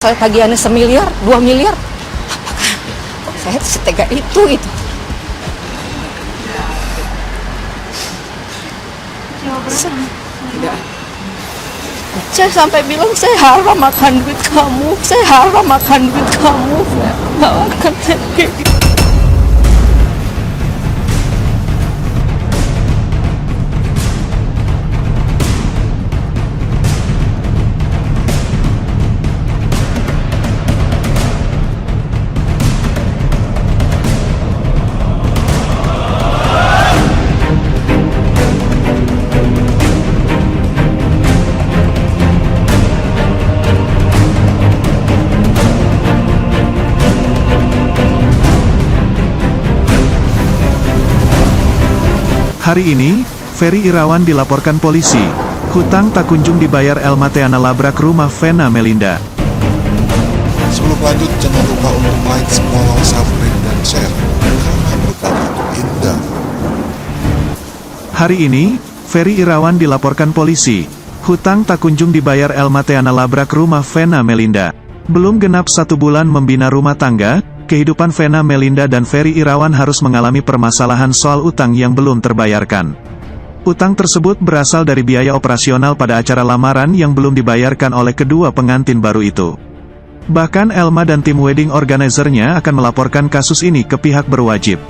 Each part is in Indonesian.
Saya tagihannya 1 miliar, 2 miliar. Apakah saya setega itu? Saya sampai bilang saya haram makan duit kamu, saya haram makan duit kamu. Nggak akan kayak gitu. Hari ini, Ferry Irawan dilaporkan polisi. Hutang tak kunjung dibayar Elma Theana labrak rumah Vena Melinda. Sebelum lanjut, jangan lupa untuk like, follow, subscribe, dan share. Karena berkah itu indah. Hari ini, Ferry Irawan dilaporkan polisi. Hutang tak kunjung dibayar Elma Theana labrak rumah Vena Melinda. Belum genap 1 bulan membina rumah tangga, kehidupan Vena Melinda dan Ferry Irawan harus mengalami permasalahan soal utang yang belum terbayarkan. Utang tersebut berasal dari biaya operasional pada acara lamaran yang belum dibayarkan oleh kedua pengantin baru itu. Bahkan Elma dan tim wedding organizer-nya akan melaporkan kasus ini ke pihak berwajib.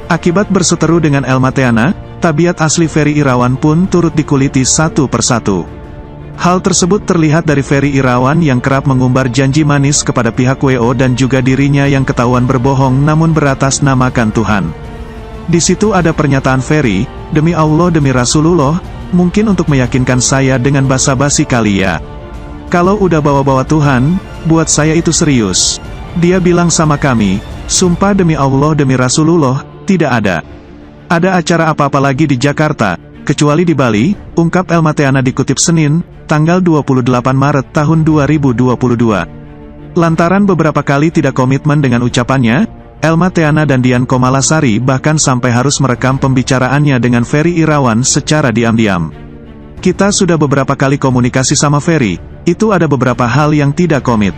Akibat berseteru dengan Elma Theana, tabiat asli Ferry Irawan pun turut dikuliti satu persatu. Hal tersebut terlihat dari Ferry Irawan yang kerap mengumbar janji manis kepada pihak WO dan juga dirinya yang ketahuan berbohong namun beratasnamakan Tuhan. Di situ ada pernyataan Ferry, "Demi Allah demi Rasulullah, mungkin untuk meyakinkan saya dengan basa-basi kali ya. Kalau udah bawa-bawa Tuhan, buat saya itu serius." Dia bilang sama kami, "Sumpah demi Allah demi Rasulullah, tidak ada. Ada acara apa-apa lagi di Jakarta, kecuali di Bali," ungkap Elma Theana dikutip Senin, tanggal 28 Maret tahun 2022. Lantaran beberapa kali tidak komitmen dengan ucapannya, Elma Theana dan Dian Komalasari bahkan sampai harus merekam pembicaraannya dengan Ferry Irawan secara diam-diam. "Kita sudah beberapa kali komunikasi sama Ferry, itu ada beberapa hal yang tidak komit.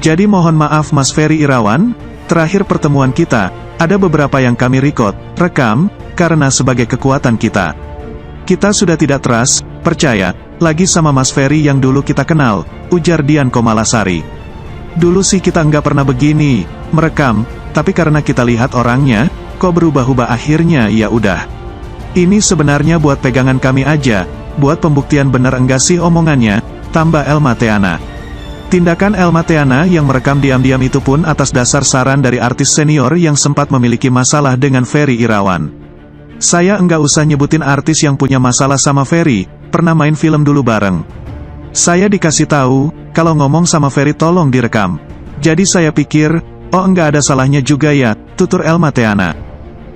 Jadi mohon maaf Mas Ferry Irawan, terakhir pertemuan kita, ada beberapa yang kami rekam, karena sebagai kekuatan kita. Kita sudah tidak trust, percaya, lagi sama Mas Ferry yang dulu kita kenal," ujar Dian Komalasari. "Dulu sih kita nggak pernah begini, merekam, tapi karena kita lihat orangnya, kok berubah-ubah akhirnya ya udah. Ini sebenarnya buat pegangan kami aja, buat pembuktian benar enggak sih omongannya," tambah Elma Theana. Tindakan Elma Theana yang merekam diam-diam itu pun atas dasar saran dari artis senior yang sempat memiliki masalah dengan Ferry Irawan. "Saya enggak usah nyebutin artis yang punya masalah sama Ferry, pernah main film dulu bareng. Saya dikasih tahu, kalau ngomong sama Ferry tolong direkam. Jadi saya pikir, oh enggak ada salahnya juga ya," tutur Elma Theana.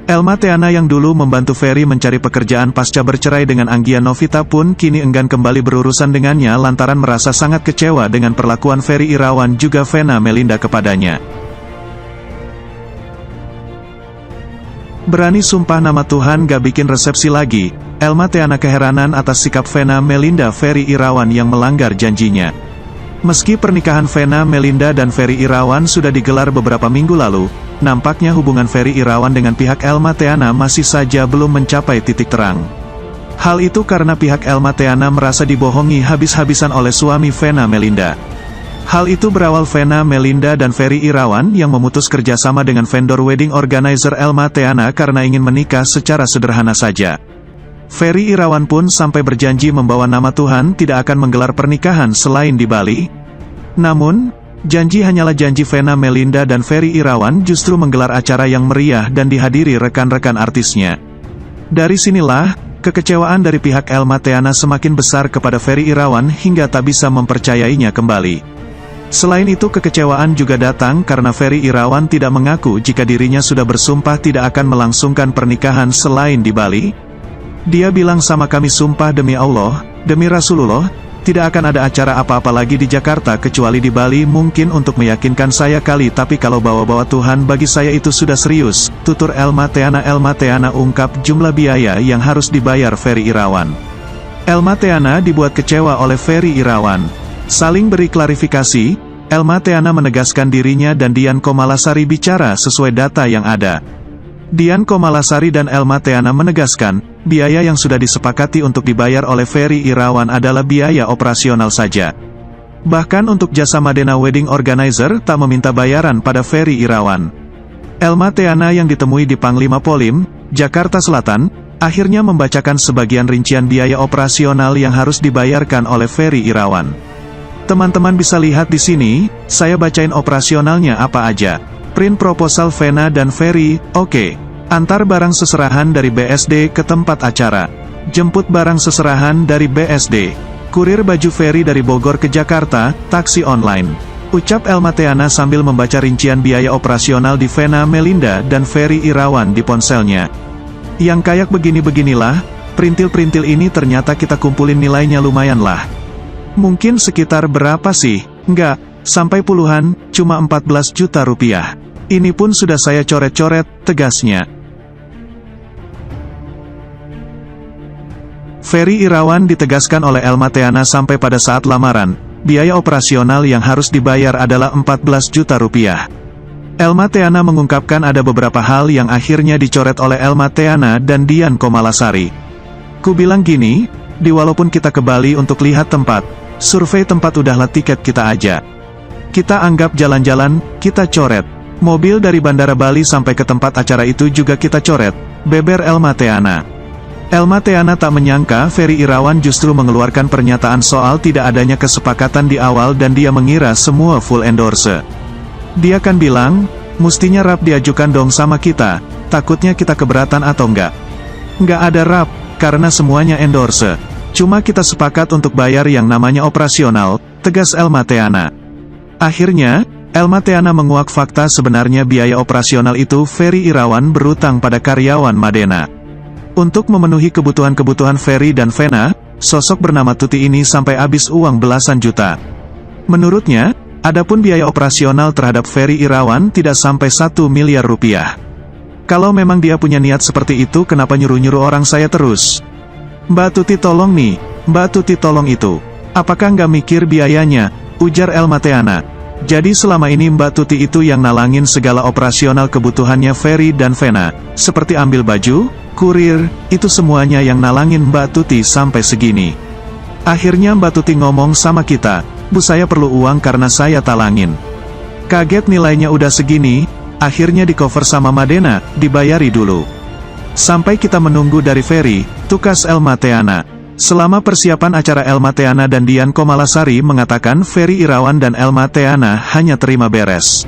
Elma Theana yang dulu membantu Ferry mencari pekerjaan pasca bercerai dengan Anggia Novita pun kini enggan kembali berurusan dengannya lantaran merasa sangat kecewa dengan perlakuan Ferry Irawan juga Vena Melinda kepadanya. Berani sumpah nama Tuhan gak bikin resepsi lagi, Elma Theana keheranan atas sikap Vena Melinda Ferry Irawan yang melanggar janjinya. Meski pernikahan Vena Melinda dan Ferry Irawan sudah digelar beberapa minggu lalu, nampaknya hubungan Ferry Irawan dengan pihak Elma Theana masih saja belum mencapai titik terang. Hal itu karena pihak Elma Theana merasa dibohongi habis-habisan oleh suami Vena Melinda. Hal itu berawal Vena Melinda dan Ferry Irawan yang memutus kerjasama dengan vendor wedding organizer Elma Theana karena ingin menikah secara sederhana saja. Ferry Irawan pun sampai berjanji membawa nama Tuhan tidak akan menggelar pernikahan selain di Bali. Namun, janji hanyalah janji. Vena Melinda dan Ferry Irawan justru menggelar acara yang meriah dan dihadiri rekan-rekan artisnya. Dari sinilah, kekecewaan dari pihak Elma Theana semakin besar kepada Ferry Irawan hingga tak bisa mempercayainya kembali. Selain itu kekecewaan juga datang karena Ferry Irawan tidak mengaku jika dirinya sudah bersumpah tidak akan melangsungkan pernikahan selain di Bali. Dia bilang sama kami, "Sumpah demi Allah, demi Rasulullah, tidak akan ada acara apa-apa lagi di Jakarta kecuali di Bali, mungkin untuk meyakinkan saya kali, tapi kalau bawa-bawa Tuhan bagi saya itu sudah serius," tutur Elma Theana. Elma Theana ungkap jumlah biaya yang harus dibayar Ferry Irawan. Elma Theana dibuat kecewa oleh Ferry Irawan. Saling beri klarifikasi, Elma Teana menegaskan dirinya dan Dian Komalasari bicara sesuai data yang ada. Dian Komalasari dan Elma Teana menegaskan, biaya yang sudah disepakati untuk dibayar oleh Ferry Irawan adalah biaya operasional saja. Bahkan untuk jasa Madena Wedding Organizer tak meminta bayaran pada Ferry Irawan. Elma Teana yang ditemui di Panglima Polim, Jakarta Selatan, akhirnya membacakan sebagian rincian biaya operasional yang harus dibayarkan oleh Ferry Irawan. Teman-teman bisa lihat di sini, saya bacain operasionalnya apa aja. Print proposal Vena dan Ferry, oke. Antar barang seserahan dari BSD ke tempat acara. Jemput barang seserahan dari BSD. Kurir baju Ferry dari Bogor ke Jakarta, taksi online. Ucap Elma Teana sambil membaca rincian biaya operasional di Vena Melinda dan Ferry Irawan di ponselnya. Yang kayak begini-beginilah, printil-printil ini ternyata kita kumpulin nilainya lumayan lah. Mungkin sekitar berapa sih? Enggak, sampai puluhan, cuma 14 juta rupiah. Ini pun sudah saya coret-coret, tegasnya. Ferry Irawan ditegaskan oleh Elma Teana sampai pada saat lamaran, biaya operasional yang harus dibayar adalah 14 juta rupiah. Elma Teana mengungkapkan ada beberapa hal yang akhirnya dicoret oleh Elma Teana dan Dian Komalasari. Ku bilang gini, walaupun kita ke Bali untuk lihat tempat, survei tempat udahlah tiket kita aja. Kita anggap jalan-jalan, kita coret. Mobil dari Bandara Bali sampai ke tempat acara itu juga kita coret, beber Elma Teana. Elma Teana tak menyangka Ferry Irawan justru mengeluarkan pernyataan soal tidak adanya kesepakatan di awal dan dia mengira semua full endorse. Dia kan bilang, mustinya rap diajukan dong sama kita, takutnya kita keberatan atau enggak. Enggak ada rap, karena semuanya endorse. Cuma kita sepakat untuk bayar yang namanya operasional, tegas Elma Teana. Akhirnya, Elma Teana menguak fakta sebenarnya biaya operasional itu Ferry Irawan berutang pada karyawan Madena. Untuk memenuhi kebutuhan-kebutuhan Ferry dan Vena, sosok bernama Tuti ini sampai habis uang belasan juta. Menurutnya, adapun biaya operasional terhadap Ferry Irawan tidak sampai 1 miliar rupiah. Kalau memang dia punya niat seperti itu kenapa nyuruh-nyuruh orang saya terus? Mbak Tuti tolong nih, Mbak Tuti tolong itu. Apakah nggak mikir biayanya? Ujar Elma Teana. Jadi selama ini Mbak Tuti itu yang nalangin segala operasional kebutuhannya Ferry dan Vena. Seperti ambil baju, kurir, itu semuanya yang nalangin Mbak Tuti sampai segini. Akhirnya Mbak Tuti ngomong sama kita, Bu saya perlu uang karena saya talangin. Kaget nilainya udah segini, akhirnya di cover sama Madena, dibayari dulu. Sampai kita menunggu dari Ferry, tukas Elma Teana. Selama persiapan acara Elma Teana dan Dian Komalasari mengatakan Ferry Irawan dan Elma Teana hanya terima beres.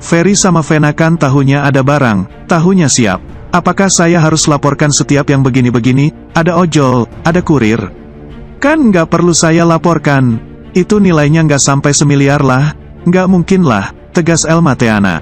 Ferry sama Vena kan tahunya ada barang, tahunya siap. Apakah saya harus laporkan setiap yang begini-begini, ada ojol, ada kurir? Kan nggak perlu saya laporkan. Itu nilainya nggak sampai 1 miliar lah, nggak mungkin lah, tegas Elma Teana.